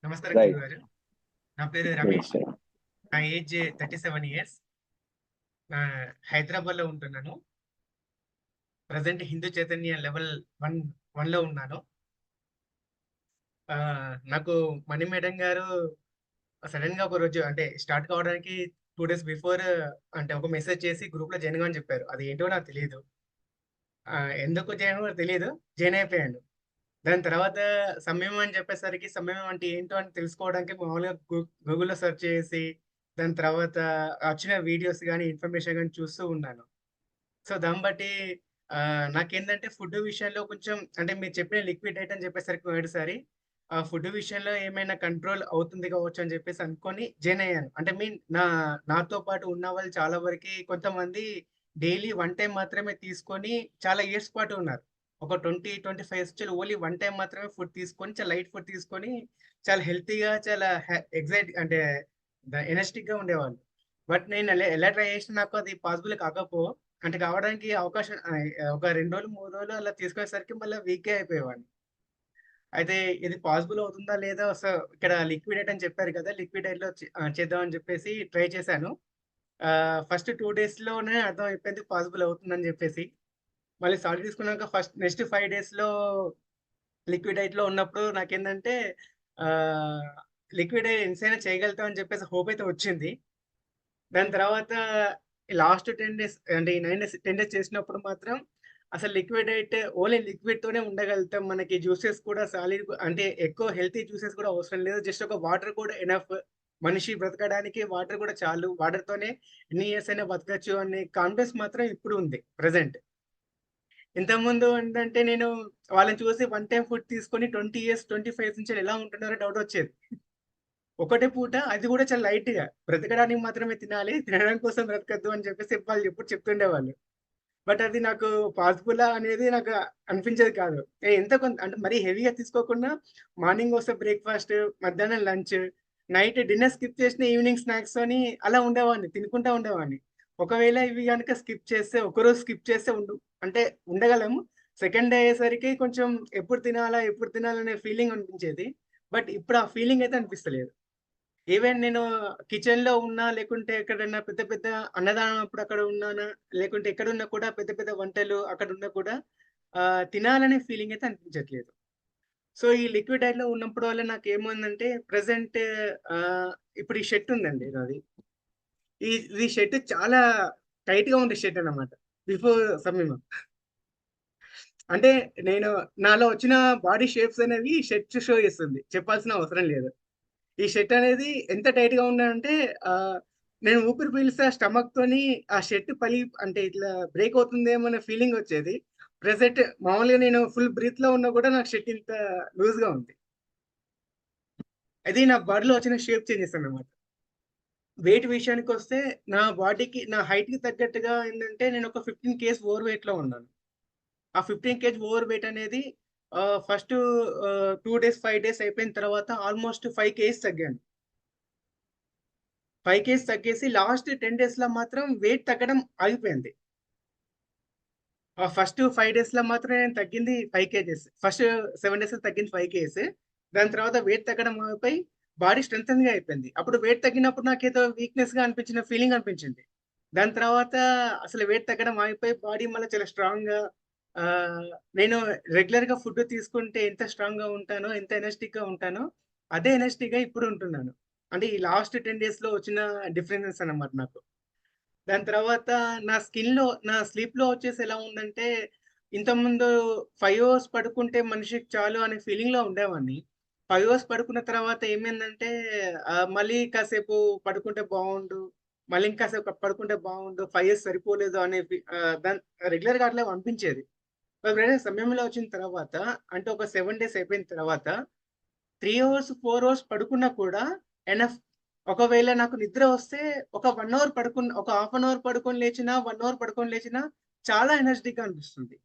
నమస్కారం రైట్. గురుగారు. నా పేరు రైట్ రమేష్. సార్. నా ఏజ్ 37 ఇయర్స్. హైదరాబాద్‌లో ఉంటున్నాను. ప్రెజెంట్ హిందూ చైతన్య లెవెల్ 1లో ఉన్నాను. నాకు మణి మేడం గారు సడెన్‌గా ఒకరోజు అంటే స్టార్ట్ కావడానికి 2 డేస్ బిఫోర్ అంటే ఒక మెసేజ్ చేసి గ్రూప్‌లో జాయిన్ కమ్మని చెప్పారు. అది ఏంటో నాకు తెలీదు. ఎందుకు జాయిన్ అవ్వాలో తెలీదు. జాయిన్ అయిపోయాను. దాని తర్వాత సంయమం అని చెప్పేసరికి సంయమం అంటే ఏంటో అని తెలుసుకోవడానికి మామూలుగా గూగుల్‌లో సెర్చ్ చేసి, దాని తర్వాత వచ్చిన వీడియోస్ గాని, ఇన్ఫర్మేషన్ గాని చూస్తూ ఉన్నాను. సో, దాన్ని బట్టి నాకేందంటే ఫుడ్ విషయంలో కొంచెం అంటే మీరు చెప్పిన లిక్విడ్ డైట్ అని చెప్పేసరికి మొదటిసారి ఆ ఫుడ్ విషయంలో ఏమైనా కంట్రోల్ అవుతుంది కావచ్చు అని చెప్పేసి అనుకోని జాయిన్ అయ్యాను. అంటే నాతో పాటు ఉన్న వాళ్ళు చాలా వరకి కొంతమంది డైలీ 1 టైమ్ మాత్రమే తీసుకొని చాలా ఇయర్స్ పాటు ఉన్నారు. ఒక 20, 25 ఇయర్స్ నుంచి ఓన్లీ 1 టైమ్ మాత్రమే ఫుడ్ తీసుకొని చాలా లైట్ ఫుడ్ తీసుకొని చాలా హెల్తీగా చాలా అంటే ఎనర్జిటిక్‌గా ఉండేవాళ్ళు. బట్ నేను ఎలా ట్రై చేసినా నాకు అది పాసిబుల్ అంటే కావడానికి అవకాశం ఒక 2 రోజులు, 3 రోజులు అలా తీసుకునేసరికి మళ్ళా వీకే అయిపోయేవాడిని. అయితే ఇది పాసిబుల్ అవుతుందా లేదా ఇక్కడ లిక్విడ్ డైట్ అని చెప్పారు కదా! లిక్విడ్ డైట్‌లో చేద్దాం అని చెప్పేసి ట్రై చేశాను. ఫస్ట్ 2 డేస్‌లోనే అర్థమైపోయింది పాసిబుల్ అవుతుందని చెప్పేసి. మళ్ళీ సాల్ట్ తీసుకున్నాక నెక్స్ట్ 5 డేస్‌లో లిక్విడ్ డైట్‌లో ఉన్నప్పుడు నాకేందంటే ఆహ్, లిక్విడ్ ఎంతైనా చేయగలుగుతాం అని చెప్పేసి హోప్ అయితే వచ్చింది. దాని తర్వాత లాస్ట్ 10 డేస్ అంటే ఈ 9 డేస్ 10 డేస్ చేసినప్పుడు మాత్రం అసలు లిక్విడ్ అయితే ఓన్లీ లిక్విడ్‌తోనే ఉండగలుగుతాం. మనకి జ్యూసెస్ కూడా సాలిడ్ అంటే ఎక్కువ హెల్తీ జ్యూసెస్ కూడా అవసరం లేదు. జస్ట్ ఒక వాటర్ కూడా ఎనఫ్. మనిషి బ్రతకడానికి వాటర్ కూడా చాలు. వాటర్‌తోనే ఎన్ని ఇయర్స్ అయినా బతకచ్చు అనే కాన్ఫిడెన్స్ మాత్రం ఇప్పుడు ఉంది ప్రెజెంట్. ఇంతకుముందు ఏంటంటే నేను వాళ్ళని చూసి వన్ టైమ్ ఫుడ్ తీసుకొని 20 ఇయర్స్, 25 ఇయర్స్ నుంచి ఎలా ఉంటున్నారో డౌట్ వచ్చేది. ఒకటే పూట అది కూడా చాలా లైట్‌గా. బ్రతకడానికి మాత్రమే తినాలి. తినడం కోసం బ్రతకద్దు అని చెప్పేసి వాళ్ళు ఎప్పుడు చెప్తుండేవాళ్ళు. బట్ అది నాకు పాసిబులా అనేది నాకు అనిపించేది కాదు. ఎంతో కొంత అంటే మరీ హెవీగా తీసుకోకుండా మార్నింగ్ వస్తే బ్రేక్‌ఫాస్ట్, మధ్యాహ్నం లంచ్, నైట్ డిన్నర్ స్కిప్ చేసిన ఈవినింగ్ స్నాక్స్ అని అలా ఉండేవాడిని. తినుకుంటా ఉండేవాడిని. ఒకవేళ ఇవి గనుక స్కిప్ చేస్తే ఒకరోజు స్కిప్ చేస్తే అంటే ఉండగలము. సెకండ్ డే అయ్యేసరికి కొంచెం ఎప్పుడు తినాలనే ఫీలింగ్ అనిపించేది. బట్ ఇప్పుడు ఆ ఫీలింగ్ అయితే అనిపిస్తలేదు. ఈవెన్ నేను కిచెన్‌లో ఉన్నా, లేకుంటే ఎక్కడన్నా పెద్ద పెద్ద అన్నదానం అప్పుడు అక్కడ ఉన్నానా, లేకుంటే ఎక్కడున్నా కూడా పెద్ద పెద్ద వంటలు అక్కడున్నా కూడా తినాలనే ఫీలింగ్ అయితే అనిపించట్లేదు. సో, ఈ లిక్విడ్ డైట్‌లో ఉన్నప్పుడు వల్ల నాకేమైందంటే ప్రెజెంట్ ఆహ్, ఇప్పుడు ఈ షర్ట్ ఉందండి నాది. ఈ షర్ట్ చాలా టైట్‌గా ఉండే షర్ట్ అన్నమాట. బిఫోర్ సమీమ. అంటే నేను నాలో వచ్చిన బాడీ షేప్స్ అనేవి షర్ట్ షో చేస్తుంది. చెప్పాల్సిన అవసరం లేదు. ఈ షర్ట్ అనేది ఎంత టైట్‌గా ఉందంటే ఆహ్, నేను ఊపిరి పీలిస్తే ఆ స్టమక్‌తోని ఆ షర్ట్ అంటే ఇట్లా బ్రేక్ అవుతుందేమో అనే ఫీలింగ్ వచ్చేది. ప్రెజెంట్ మామూలుగా నేను ఫుల్ బ్రీత్‌లో ఉన్నా కూడా నాకు షర్ట్ ఇంత లూజ్‌గా ఉంది. అది నా బాడీలో వచ్చిన షేప్ చేంజెస్ అన్నమాట. వెయిట్ విషయానికొస్తే నా హైట్‌కి తగ్గట్టుగా ఏందంటే నేను ఒక 15 కేజీస్ ఓవర్ వెయిట్‌లో ఉన్నాను. ఆ 15 కేజీ ఓవర్ వెయిట్ అనేది ఫస్టు 2 డేస్, 5 డేస్ అయిపోయిన తర్వాత ఆల్‌మోస్ట్ 5 కేజీస్ తగ్గాను. 5 కేజీస్ తగ్గేసి లాస్ట్ 10 డేస్‌లో మాత్రం వెయిట్ తగ్గడం ఆగిపోయింది. ఆ ఫస్ట్ 5 డేస్‌లో మాత్రం నేను తగ్గింది 5 కేజీస్. ఫస్ట్ 7 డేస్‌లో తగ్గింది 5 కేజీస్. దాని తర్వాత వెయిట్ తగ్గడం ఆగిపోయి బాడీ స్ట్రెంథెన్‌గా అయిపోయింది. అప్పుడు వెయిట్ తగ్గినప్పుడు నాకేదో వీక్‌నెస్‌గా అనిపించిన ఫీలింగ్ అనిపించింది. దాని తర్వాత అసలు వెయిట్ తగ్గడం ఆగిపోయి బాడీ మళ్ళా చాలా స్ట్రాంగ్‌గా ఆహ్, నేను రెగ్యులర్‌గా ఫుడ్ తీసుకుంటే ఎంత స్ట్రాంగ్‌గా ఉంటానో, ఎంత ఎనర్జిటిక్‌గా ఉంటానో, అదే ఎనర్జిటిక్‌గా ఇప్పుడు ఉంటున్నాను. అంటే ఈ లాస్ట్ 10 డేస్‌లో వచ్చిన డిఫరెన్సెస్ అన్నమాట నాకు. దాని తర్వాత నా స్లీప్‌లో వచ్చేసి ఎలా ఉందంటే, ఇంతకుముందు 5 అవర్స్ పడుకుంటే మనిషికి చాలు అనే ఫీలింగ్‌లో ఉండేవాడిని. 5 అవర్స్ పడుకున్న తర్వాత ఏమైందంటే, మళ్ళీ కాసేపు పడుకుంటే బావుండు, మళ్ళీ ఇంకాసేపు పడుకుంటే బావుండు, 5 ఇయర్స్ సరిపోలేదు అనే రెగ్యులర్‌గా అట్లా అనిపించేది. ఎప్పుడైనా సమయంలో వచ్చిన తర్వాత అంటే ఒక 7 డేస్ అయిపోయిన తర్వాత 3 అవర్స్, 4 అవర్స్ పడుకున్నా కూడా ఎనఫ్. ఒకవేళ నాకు నిద్ర వస్తే ఒక హాఫ్ అన్ అవర్ పడుకొని లేచినా, 1 అవర్ పడుకొని లేచినా చాలా ఎనర్జిటిక్‌గా అనిపిస్తుంది.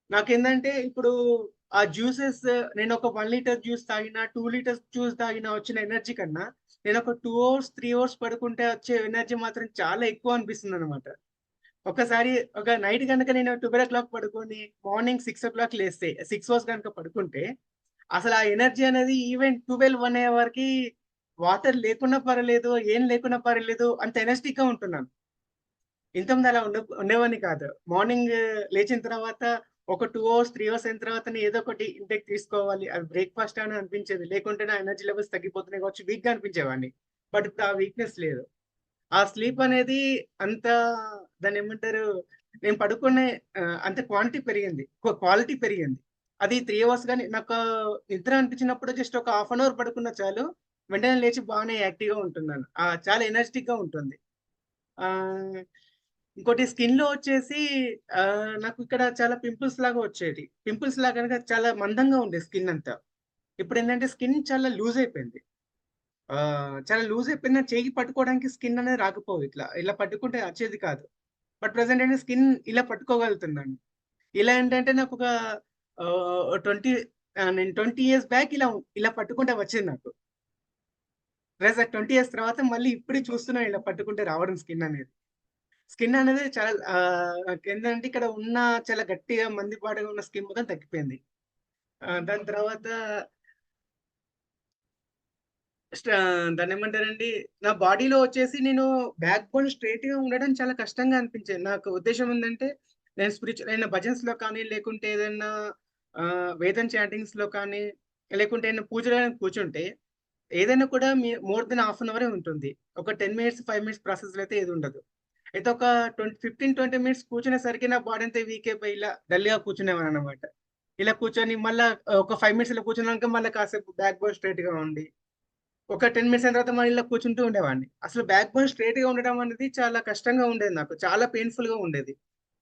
నాకేందంటే ఇప్పుడు ఆ జ్యూసెస్ నేనొక 1 లీటర్ జ్యూస్ తాగినా, 2 లీటర్స్ జ్యూస్ తాగినా వచ్చిన ఎనర్జీ కన్నా, నేనొక 2 అవర్స్, 3 అవర్స్ పడుకుంటే వచ్చే ఎనర్జీ మాత్రం చాలా ఎక్కువ అనిపిస్తుందనమాట. ఒక్కసారి ఒక నైట్ గనక నేను 12:00 పడుకొని మార్నింగ్ 6:00 లేస్తే 6 అవర్స్ గనక పడుకుంటే, అసలు ఆ ఎనర్జీ అనేది ఈవెన్ 12-1 అయ్యే వరకి వాటర్ లేకున్నా పర్లేదు, ఏం లేకున్నా పర్లేదు అంత ఎనర్జిటిక్‌గా ఉంటున్నాను. ఇంతకుముందు అలా ఉండేవాడిని కాదు. మార్నింగ్ లేచిన తర్వాత ఒక 2 అవర్స్, 3 అవర్స్ అయిన తర్వాతనే ఏదో ఒకటి ఇంటేక్ తీసుకోవాలి. అది బ్రేక్‌ఫాస్ట్ అని అనిపించేది. లేకుంటే నా ఎనర్జీ లెవెల్స్ తగ్గిపోతున్నాయి కావచ్చు వీక్‌గా అనిపించేవాడిని. బట్ ఇప్పుడు ఆ వీక్‌నెస్ లేదు. ఆ స్లీప్ అనేది అంత దాన్నేమంటారు? నేను పడుకునే అంత క్వాంటిటీ పెరిగింది. క్వాలిటీ పెరిగింది. అది 3 అవర్స్ గాని నాకు నిద్ర అనిపించినప్పుడు జస్ట్ ఒక హాఫ్ అన్ అవర్ పడుకున్నా చాలు. వెంటనే లేచి బాగానే యాక్టివ్‌గా ఉంటున్నాను. చాలా ఎనర్జిటిక్‌గా ఉంటుంది. ఆహ్, ఇంకోటి స్కిన్‌లో వచ్చేసి నాకు ఇక్కడ చాలా పింపుల్స్ లాగా వచ్చేది. పింపుల్స్ లాగా అనగా చాలా మందంగా ఉండేది స్కిన్ అంతా. ఇప్పుడేంటంటే స్కిన్ చాలా లూజ్ అయిపోయింది. చాలా లూజ్ అయిపోయింది. చెయ్యి పట్టుకోవడానికి స్కిన్ అనేది రాకపోవు ఇట్లా. ఇలా పట్టుకుంటే అచ్చేది కాదు. బట్ ప్రెజెంట్ ఏంటంటే స్కిన్ ఇలా పట్టుకోగలుగుతున్నాను. ఇలా ఏంటంటే నాకొక 20 నేను 20 ఇయర్స్ బ్యాక్ ఇలా పట్టుకుంటే వచ్చింది నాకు. ప్లస్ ఆ 20 ఇయర్స్ తర్వాత మళ్ళీ ఇప్పుడే చూస్తున్నాను ఇలా పట్టుకుంటే రావడం స్కిన్ అనేది. స్కిన్ అనేది చాలా నాకేంటంటే ఇక్కడ ఉన్న చాలా గట్టిగా మందిపాటుగా ఉన్న స్కిన్ మొత్తం తగ్గిపోయింది. దాని తర్వాత దాన్నేమంటారండి, నా బాడీలో వచ్చేసి నేను బ్యాక్ బోన్ స్ట్రెయిట్‌గా ఉండడం చాలా కష్టంగా అనిపించేది. నాకు ఉద్దేశ్యం ఏందంటే, నేను భజన్స్‌లో కానీ, లేకుంటే ఏదన్నా వేదం చాటింగ్స్‌లో కానీ, లేకుంటే ఏదైనా పూజలో కూర్చుంటే, ఏదైనా కూడా మోర్ దెన్ హాఫ్ అన్ అవరే ఉంటుంది. ఒక 10 మినిట్స్, 5 మినిట్స్ ప్రాసెస్‌లో అయితే ఏది ఉండదు. అయితే ఒక 15, 20 మినిట్స్ కూర్చునేసరికి నా బాడీ అంతా వీక్ అయిపోయి ఇలా డల్‌గా కూర్చునేవాడిననమాట. ఇలా కూర్చొని మళ్ళా ఒక 5 మినిట్స్ ఇలా కూర్చున్నాక మళ్ళా కాసేపు బ్యాక్ బోన్ స్ట్రెయిట్‌గా ఉండి ఒక 10 మినిట్స్ అయిన తర్వాత మళ్ళీ ఇలా కూర్చుంటూ ఉండేవాడిని. అసలు బ్యాక్ బోన్ స్ట్రెయిట్‌గా ఉండడం అనేది చాలా కష్టంగా ఉండేది నాకు. చాలా పెయిన్‌ఫుల్‌గా ఉండేది.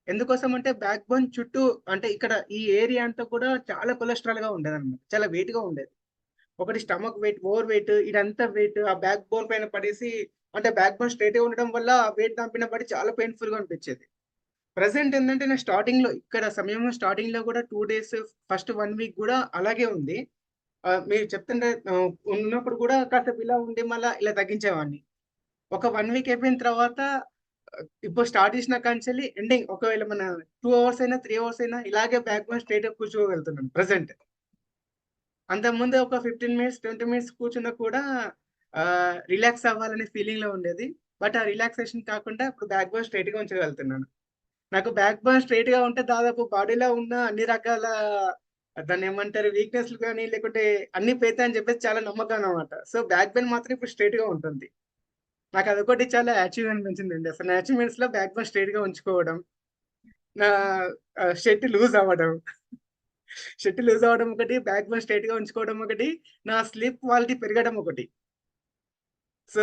ఎందుకోసం అంటే బ్యాక్ బోన్ చుట్టూ అంటే ఇక్కడ ఈ ఏరియా అంతా కూడా చాలా కొలెస్ట్రాల్‌గా ఉండేదన్నమాట. చాలా వెయిట్‌గా ఉండేది. ఒకటి స్టమక్ వెయిట్, ఓవర్ వెయిట్ ఇదంతా వెయిట్ ఆ బ్యాక్ బోన్ పైన పడేసి అంటే బ్యాక్ బోన్ స్ట్రెయిట్‌గా ఉండడం వల్ల ఆ వెయిట్ దాని పైన పడి చాలా పెయిన్‌ఫుల్‌గా అనిపించేది. ప్రెజెంట్ ఏందంటే నేను స్టార్టింగ్‌లో ఇక్కడ సమయంలో స్టార్టింగ్‌లో కూడా 2 డేస్ ఫస్ట్ 1 వీక్ గూడా అలాగే ఉంది. మీరు చెప్తుంటే ఉన్నప్పుడు కూడా కాసేపు ఇలా ఉండి మళ్ళా ఇలా తగ్గించేవాడిని. ఒక 1 వీక్ అయిపోయిన తర్వాత ఇప్పుడు స్టార్ట్ చేసిన కాంచెల్లి ఎండింగ్ ఒకవేళ మన 2 అవర్స్ అయినా, 3 అవర్స్ అయినా ఇలాగే బ్యాక్ బోన్ స్ట్రెయిట్‌గా కూర్చోగలుగుతున్నాను ప్రెజెంట్. అంతకుముందు ఒక 15 మినిట్స్, 20 మినిట్స్ కూర్చున్నా కూడా రిలాక్స్ అవ్వాలనే ఫీలింగ్‌లో ఉండేది. బట్ ఆ రిలాక్సేషన్ కాకుండా ఇప్పుడు బ్యాక్ బోన్ స్ట్రెయిట్‌గా ఉంచగలుగుతున్నాను. నాకు బ్యాక్ బోన్ స్ట్రెయిట్‌గా ఉంటే దాదాపు బాడీలో ఉన్న అన్ని రకాల దాన్నేమంటారు వీక్‌నెస్‌లు గాని, లేకుంటే అన్నీ పోతాయని చెప్పేసి చాలా నమ్మకం అన్నమాట. సో, బ్యాక్ బోన్ మాత్రం ఇప్పుడు స్ట్రెయిట్‌గా ఉంటుంది. నాకదొకటి చాలా అచీవ్ అనిపించిందండి. అసలు నా అచీవ్‌మెంట్స్‌లో బ్యాక్ బోన్ స్ట్రెయిట్‌గా ఉంచుకోవడం, నా షర్ట్ లూజ్ అవ్వడం, షర్ట్ లూజ్ అవ్వడం ఒకటి, బ్యాక్ బోన్ స్ట్రెయిట్‌గా ఉంచుకోవడం ఒకటి, నా స్లీప్ క్వాలిటీ పెరగడం ఒకటి. సో,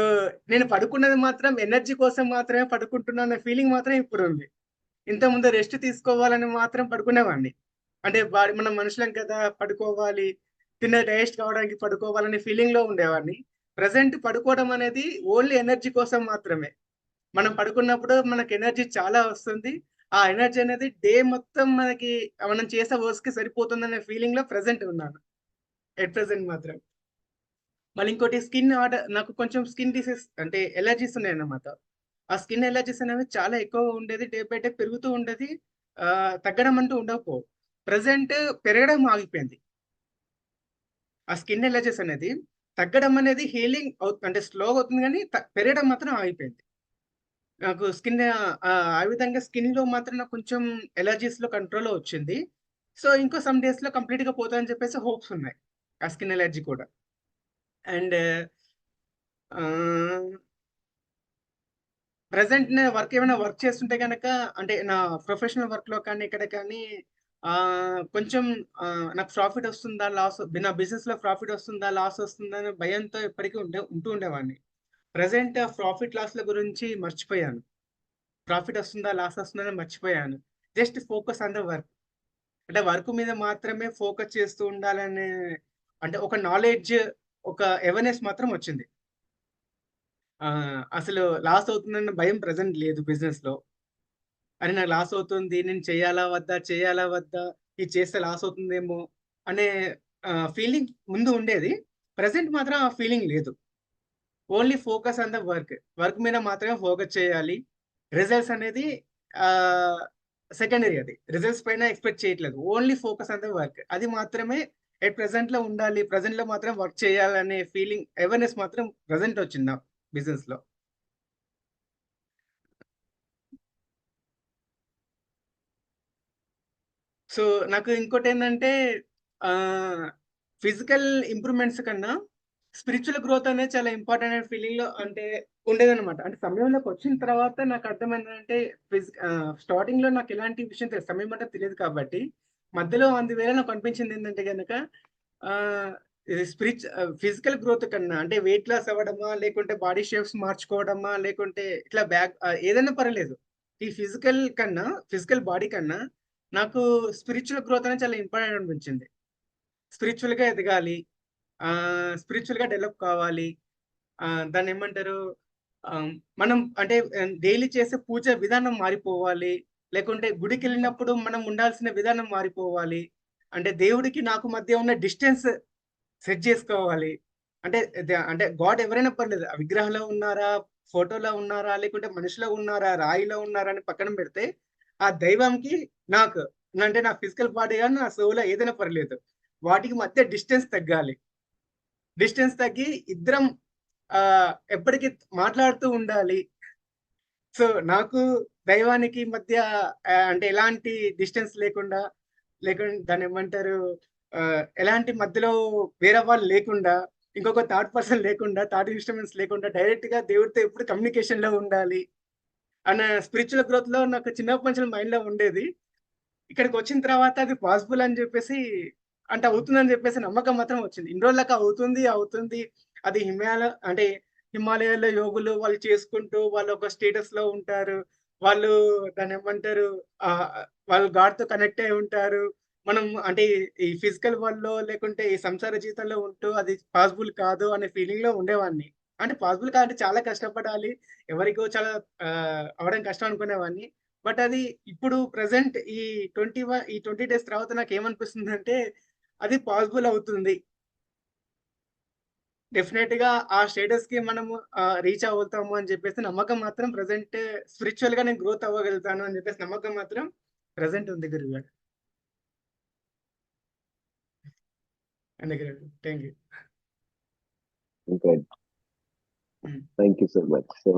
నేను పడుకున్నది మాత్రం ఎనర్జీ కోసం మాత్రమే పడుకుంటున్నానన్న ఫీలింగ్ మాత్రం ఇప్పుడుంది. ఇంతకుముందు రెస్ట్ తీసుకోవాలని మాత్రం పడుకునేవాడిని. అంటే మనం మనుషులం కదా! పడుకోవాలి. డైజెస్ట్ కావడానికి పడుకోవాలనే ఫీలింగ్‌లో ఉండేవాడిని. ప్రెజెంట్ పడుకోవడం అనేది ఓన్లీ ఎనర్జీ కోసం మాత్రమే. మనం పడుకున్నప్పుడు మనకు ఎనర్జీ చాలా వస్తుంది. ఆ ఎనర్జీ అనేది డే మొత్తం మనం చేసే వర్క్స్‌కి సరిపోతుందనే ఫీలింగ్‌లో ప్రెజెంట్ ఉన్నాను. ఎట్ ప్రెజెంట్ మాత్రం. మళ్ళీ ఇంకోటి నాకు కొంచెం స్కిన్ డిసీజ్ అంటే అలెర్జీస్ ఉన్నాయన్నమాట. ఆ స్కిన్ అలెర్జీస్ అనేవి చాలా ఎక్కువగా ఉండేది. డే బై డే పెరుగుతూ ఉండేది. తగ్గడం అంటూ ఉండకపోవు. ప్రెజెంట్ పెరగడం ఆగిపోయింది. ఆ స్కిన్ అలెర్జీస్ అనేది తగ్గడం అనేది హీలింగ్ అంటే స్లోగా అవుతుంది గానీ పెరగడం మాత్రం ఆగిపోయింది. నాకు ఆ విధంగా స్కిన్‌లో మాత్రం నాకు కొంచెం అలెర్జీస్‌లో కంట్రోల్‌లో వచ్చింది. సో, ఇంకో సమ్ డేస్‌లో కంప్లీట్‌గా పోతదని చెప్పేసి హోప్స్ ఉన్నాయి. ఆ స్కిన్ అలెర్జీ కూడా. అండ్ ఆహ్ ప్రెజెంట్ నేను ఏమైనా వర్క్ చేస్తుంటే గనక అంటే నా ప్రొఫెషనల్ వర్క్‌లో కానీ, ఇక్కడ కానీ కొంచెం నాకు ప్రాఫిట్ వస్తుందా? నా బిజినెస్‌లో ప్రాఫిట్ వస్తుందా? లాస్ వస్తుందా? అనే భయంతో ఎప్పటికి ఉంటూ ఉండేవాడిని. ప్రెజెంట్ ఆ ప్రాఫిట్ లాస్‌ల గురించి మర్చిపోయాను. ప్రాఫిట్ వస్తుందా? లాస్ వస్తుందా? అని మర్చిపోయాను. Just focus on the work. అంటే వర్క్ మీద మాత్రమే ఫోకస్ చేస్తూ ఉండాలనే అంటే ఒక నాలెడ్జ్, ఒక అవేర్‌నెస్ మాత్రం వచ్చింది. అసలు లాస్ అవుతుందన్న భయం ప్రెజెంట్ లేదు బిజినెస్‌లో. అరె! నాకు లాస్ అవుతుంది. నేను చేయాలా? వద్దా? చేయాలా? వద్దా? ఇది చేస్తే లాస్ అవుతుందేమో అనే ఫీలింగ్ ముందు ఉండేది. ప్రెజెంట్ మాత్రం ఆ ఫీలింగ్ లేదు. Only focus on the work. Work మీద మాత్రమే ఫోకస్ చేయాలి. రిజల్ట్స్ అనేది ఆహ్, సెకండరీ అది. రిజల్ట్స్ పైన ఎక్స్‌పెక్ట్ చేయట్లేదు. Only focus on the work. అది మాత్రమే ఎట్ ప్రెసెంట్ లో ఉండాలి, ప్రెసెంట్ లో మాత్రం వర్క్ చేయాలనే ఫీలింగ్ అవేర్నెస్ మాత్రం ప్రెసెంట్ వచ్చింది నా బిజినెస్ లో. సో నాకు ఇంకోటి ఏంటంటే ఫిజికల్ ఇంప్రూవ్మెంట్స్ కన్నా స్పిరిచువల్ గ్రోత్ అనేది చాలా ఇంపార్టెంట్ అనే ఫీలింగ్ లో అంటే ఉండేదన్నమాట. అంటే సమయంలోకి వచ్చిన తర్వాత నాకు అర్థమైందంటే స్టార్టింగ్ లో నాకు ఎలాంటి విషయం తెలియదు, సమయం అంటే తెలియదు కాబట్టి మధ్యలో అందువేళ నాకు అనిపించింది ఏంటంటే కనుక ఇది ఫిజికల్ గ్రోత్ కన్నా అంటే వెయిట్ లాస్ అవ్వడమా, లేకుంటే బాడీ షేప్స్ మార్చుకోవడమా, లేకుంటే ఇట్లా ఏదైనా పర్లేదు. ఈ ఫిజికల్ బాడీ కన్నా నాకు స్పిరిచువల్ గ్రోత్ అనేది చాలా ఇంపార్టెంట్ అనిపించింది. స్పిరిచువల్ గా ఎదగాలి, స్పిరిచువల్ గా డెవలప్ కావాలి. దాన్ని ఏమంటారు, మనం అంటే డైలీ చేసే పూజ విధానం మారిపోవాలి, లేకుంటే గుడికి వెళ్ళినప్పుడు మనం ఉండాల్సిన విధానం మారిపోవాలి, అంటే దేవుడికి నాకు మధ్య ఉన్న డిస్టెన్స్ సెట్ చేసుకోవాలి. అంటే అంటే గాడ్ ఎవరైనా పర్లేదు, ఆ విగ్రహంలో ఉన్నారా, ఫోటోలో ఉన్నారా, లేకుంటే మనిషిలో ఉన్నారా, రాయిలో ఉన్నారా అని పక్కన పెడితే ఆ దైవంకి నాకు అంటే నా ఫిజికల్ బాడీ కానీ నా సోలో ఏదైనా పర్లేదు, వాటికి మధ్య డిస్టెన్స్ తగ్గాలి. డిస్టెన్స్ తగ్గి ఇద్దరం ఆ ఎప్పటికీ మాట్లాడుతూ ఉండాలి. సో నాకు దైవానికి మధ్య అంటే ఎలాంటి డిస్టెన్స్ లేకుండా, దాన్ని ఏమంటారు, ఎలాంటి మధ్యలో వేరే వాళ్ళు లేకుండా, ఇంకొక థర్డ్ పర్సన్ లేకుండా, థర్డ్ ఇన్స్ట్రుమెంట్స్ లేకుండా డైరెక్ట్ గా దేవుడితో ఎప్పుడు కమ్యూనికేషన్ లో ఉండాలి అన్న స్పిరిచువల్ గ్రోత్ లో నాకు చిన్నప్పటి నుంచి మైండ్ లో ఉండేది. ఇక్కడికి వచ్చిన తర్వాత అది పాసిబుల్ అని చెప్పేసి, అంటే అవుతుందని చెప్పేసి నమ్మకం మాత్రం వచ్చింది. ఇన్ని రోజులకి అవుతుంది అవుతుంది, అది అంటే హిమాలయాల్లో యోగులు వాళ్ళు చేసుకుంటూ వాళ్ళు ఒక స్టేటస్ లో ఉంటారు. వాళ్ళు దాన్ని ఏమంటారు, ఆ వాళ్ళు గాడ్ తో కనెక్ట్ అయి ఉంటారు. మనం అంటే ఈ ఫిజికల్ వరల్డ్ లో లేకుంటే ఈ సంసార జీవితంలో ఉంటూ అది పాసిబుల్ కాదు అనే ఫీలింగ్ లో ఉండేవాడిని. అంటే పాసిబుల్ కాదంటే చాలా కష్టపడాలి, ఎవరికో చాలా అవడం కష్టం అనుకునేవాడిని. బట్ అది ఇప్పుడు ప్రెజెంట్ ఈ 20 డేస్ తర్వాత నాకేమనిపిస్తుందంటే అది పాసిబుల్ అవుతుంది. డెఫినెట్ గా ఆ స్టేటస్ కి మనము రీచ్ అవుతాము అని చెప్పేసి నమ్మకం మాత్రం ప్రెజెంట్, స్పిరిచువల్ గా నేను గ్రోత్ అవ్వగలుగుతాను అని చెప్పేసి నమ్మకం మాత్రం ప్రెజెంట్ ఉంది గురుగారు. అందుకే thank you. Good. Thank you so much. So,